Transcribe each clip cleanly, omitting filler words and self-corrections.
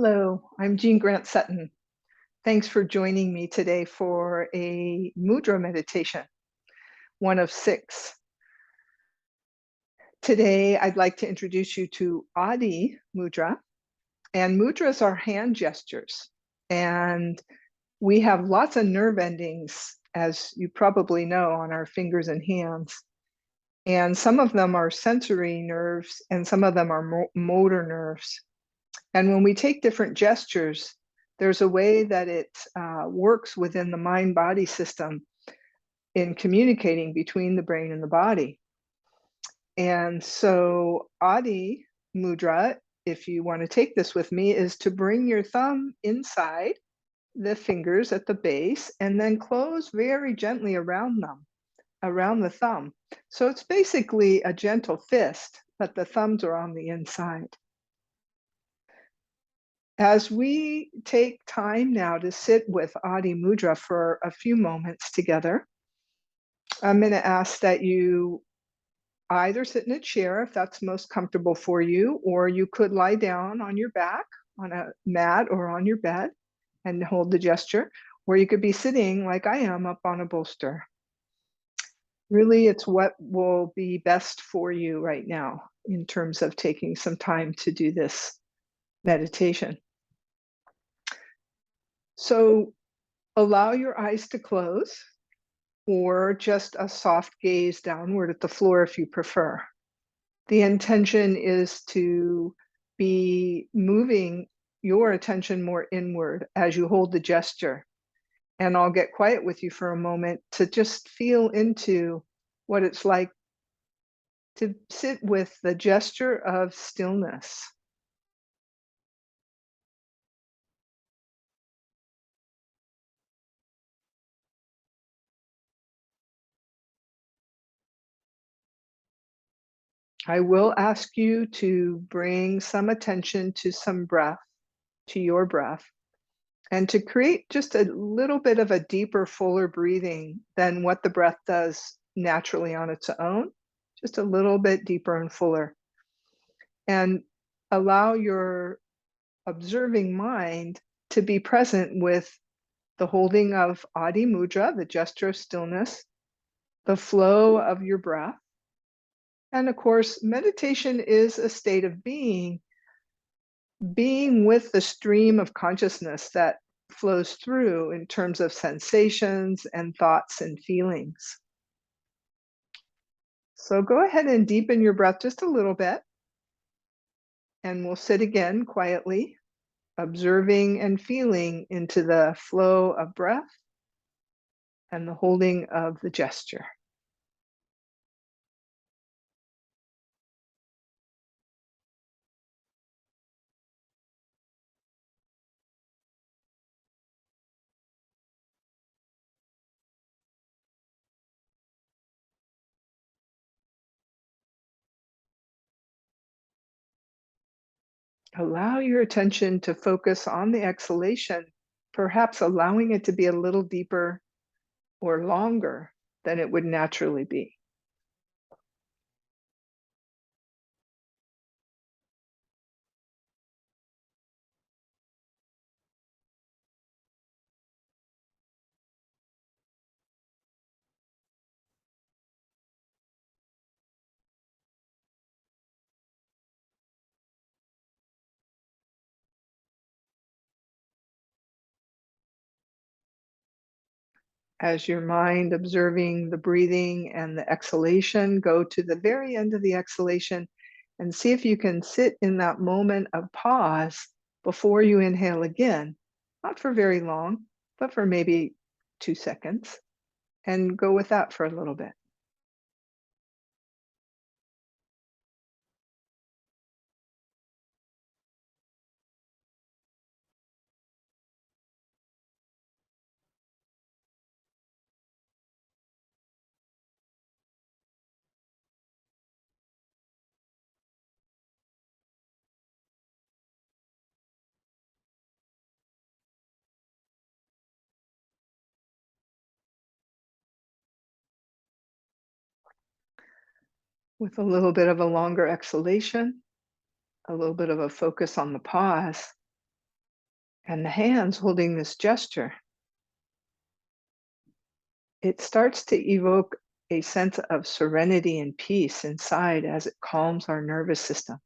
Hello, I'm Jean Grant Sutton. Thanks for joining me today for a Mudra meditation, one of six. Today, I'd like to introduce you to Adhi Mudra, and mudras are hand gestures. And we have lots of nerve endings, as you probably know, on our fingers and hands. And some of them are sensory nerves, and some of them are motor nerves. And when we take different gestures, there's a way that it works within the mind-body system in communicating between the brain and the body. And so Adhi Mudra, if you want to take this with me, is to bring your thumb inside the fingers at the base and then close very gently around them, around the thumb. So it's basically a gentle fist, but the thumbs are on the inside. As we take time now to sit with Adhi Mudra for a few moments together, I'm going to ask that you either sit in a chair if that's most comfortable for you, or you could lie down on your back on a mat or on your bed and hold the gesture, or you could be sitting like I am up on a bolster. Really, it's what will be best for you right now in terms of taking some time to do this meditation. So allow your eyes to close or just a soft gaze downward at the floor if you prefer. The intention is to be moving your attention more inward as you hold the gesture. And I'll get quiet with you for a moment to just feel into what it's like to sit with the gesture of stillness. I will ask you to bring some attention to some breath, to your breath, and to create just a little bit of a deeper, fuller breathing than what the breath does naturally on its own, just a little bit deeper and fuller. And allow your observing mind to be present with the holding of Adhi Mudra, the gesture of stillness, the flow of your breath. And of course, meditation is a state of being with the stream of consciousness that flows through in terms of sensations and thoughts and feelings. So go ahead and deepen your breath just a little bit, and we'll sit again quietly, observing and feeling into the flow of breath and the holding of the gesture. Allow your attention to focus on the exhalation, perhaps allowing it to be a little deeper or longer than it would naturally be. As your mind observing the breathing and the exhalation, go to the very end of the exhalation and see if you can sit in that moment of pause before you inhale again, not for very long, but for maybe 2 seconds, and go with that for a little bit. With a little bit of a longer exhalation, a little bit of a focus on the pause, And the hands holding this gesture, it starts to evoke a sense of serenity and peace inside as it calms our nervous system.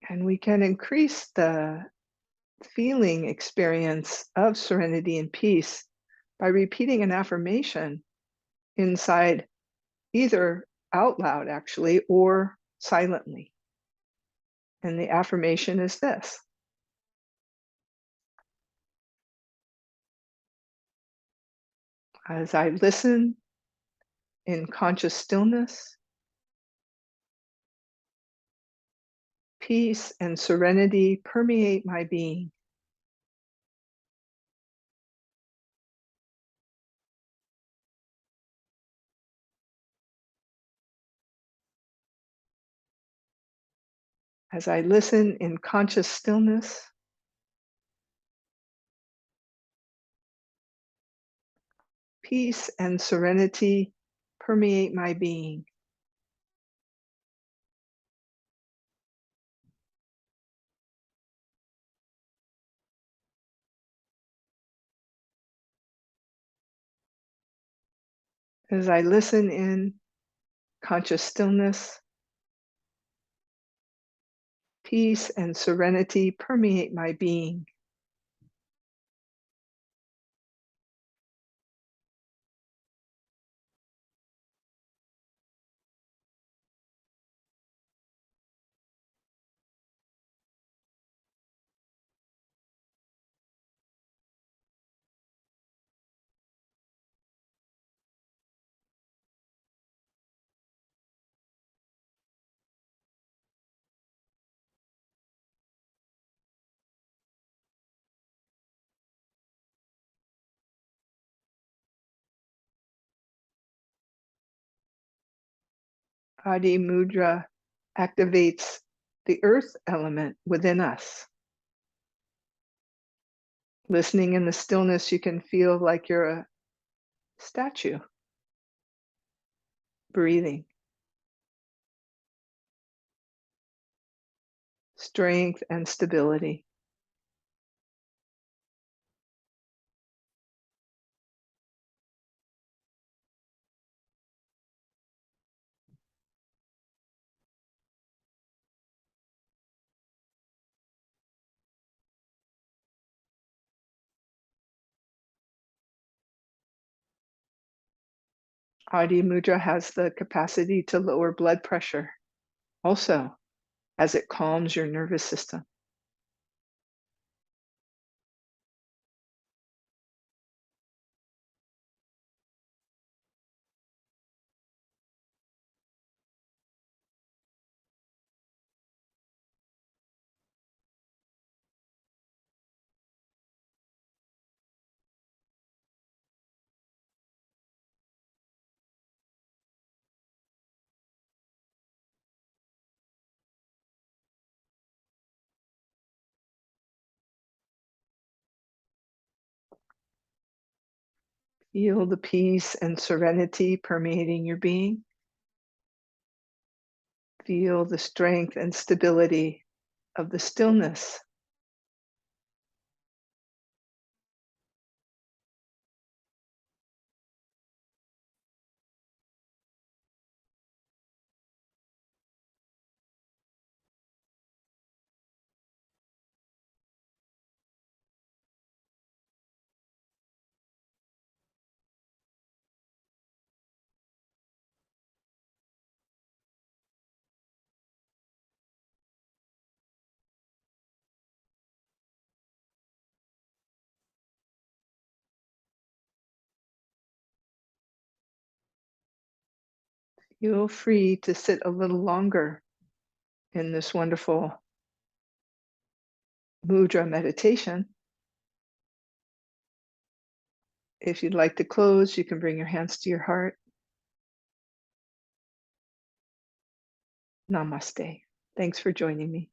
And we can increase the feeling experience of serenity and peace by repeating an affirmation inside, either out loud actually or silently. And the affirmation is this: as I listen in conscious stillness, peace and serenity permeate my being. As I listen in conscious stillness, peace and serenity permeate my being. As I listen in conscious stillness, peace and serenity permeate my being. Adhi Mudra activates the earth element within us. Listening in the stillness, you can feel like you're a statue, breathing. Strength and stability. Adhi Mudra has the capacity to lower blood pressure also, as it calms your nervous system. Feel the peace and serenity permeating your being. Feel the strength and stability of the stillness. Feel free to sit a little longer in this wonderful mudra meditation. If you'd like to close, you can bring your hands to your heart. Namaste. Thanks for joining me.